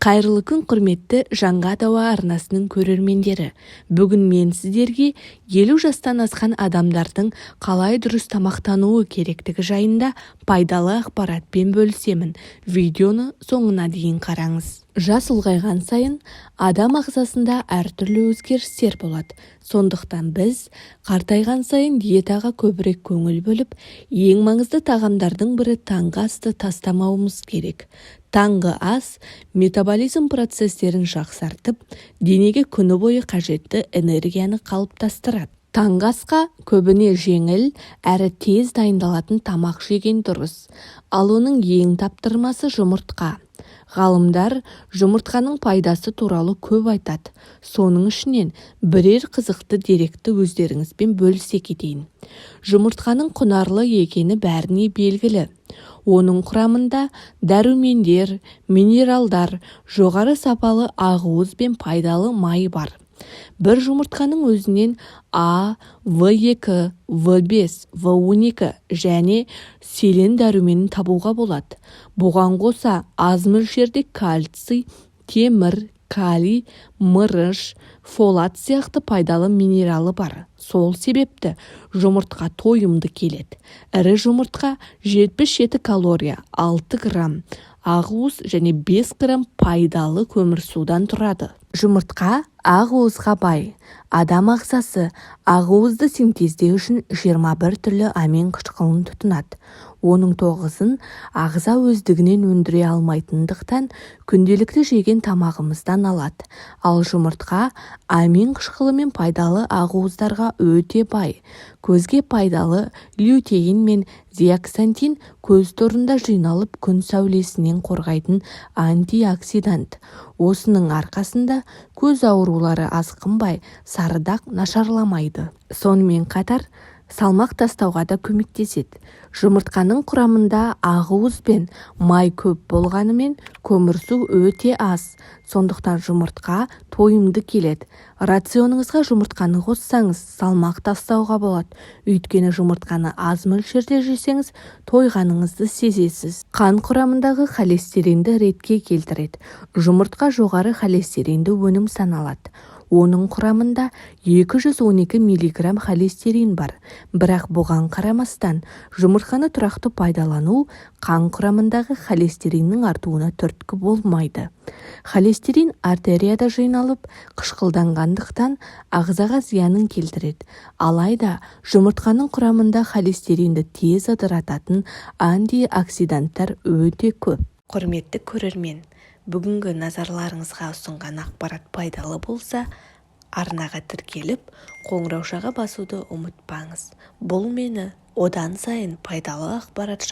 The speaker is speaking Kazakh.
Қайырлы күн, құрметті Жаңа Дауа арнасының көрермендері. Бүгін мен сіздерге 50 жастан асқан адамдардың қалай дұрыс тамақтануы керектігі жайында пайдалы ақпаратпен бөлісемін. Видеоны соңына дейін қараңыз. Жас ұлғайған сайын адам ағзасында әртүрлі өзгерістер болады. Сондықтан біз қартайған сайын диетаға көбірек көңіл бөліп, ең маңызды тағамдардың бірі таңғы асты тастамауымыз керек. Таңғы ас метаболизм процестерін жақсартып, денеге күні бойы қажетті энергияны қалыптастырады. Таңғы асқа көбіне жеңіл әрі тез дайындалатын тамақ жеген дұрыс. Ал оның ең таптырмасы жұмыртқа. Ғалымдар жұмыртқаның пайдасы туралы көп айтады. Соның ішінен бірер қызықты деректі өздеріңізбен бөлісе кетейін. Жұмыртқаның құнарлы екені бәріне белгілі. Оның құрамында дәрумендер, минералдар, жоғары сапалы ақуыз бен пайдалы май бар. Бір жұмыртқаның өзінен А, В2, В5, В12 және селен дәруменін табуға болады. Бұған қоса аз мөлшерде кальций, темір, калий, мырыш, фолат сияқты пайдалы минералы бар. Сол себепті жұмыртқа тойымды келеді. Ірі жұмыртқа 77 калория, 6 грамм ақуыз және 5 грамм пайдалы көмірсудан тұрады. Жұмыртқа ақуызға бай. Адам ағзасы ақуызды синтездеу үшін 21 түрлі амин қышқылын тұтынады. Оның 9-ын ағза өздігінен өндіре алмайтындықтан күнделікті жеген тамағымыздан алады. Ал жұмыртқа амин қышқылы мен пайдалы ақуыздарға өте бай. Көзге пайдалы лютеин мен зеаксантин көз торында жиналып күн сәулесінен қорғайтын антиоксидант. Осының арқасында көз аурулары асқынбай, сарыдақ нашарламайды. Сонымен қатар салмақ тастауға да көмектеседі. Жұмыртқаның құрамында ақуыз бен май көп болғанымен көмірсу өте аз. Сондықтан жұмыртқа тойымды келеді. Рационыңызға жұмыртқаны қоссаңыз, салмақ тастауға болады. Өйткені жұмыртқаны аз мөлшерде жесеңіз, тойғаныңызды сезесіз. Қан құрамындағы холестеринді ретке келтіреді. Жұмыртқа жоғары холестеринді өнім саналады. Оның құрамында 212 миллиграмм холестерин бар. Бірақ бұған қарамастан, жұмыртқаны тұрақты пайдалану қан құрамындағы холестериннің артуына түрткі болмайды. Холестерин артерияда жиналып, қышқылданғандықтан ағзаға зиянын келтіреді. Алайда жұмыртқаның құрамында холестеринді тез ыдырататын антиоксиданттар өте көп. Құрметті көрермен, бүгінгі назарларыңызға ұсынған ақпарат пайдалы болса, арнаға тіркеліп, қоңыраушаға басуды ұмытпаңыз. Бұл мені одан сайын пайдалы ақпарат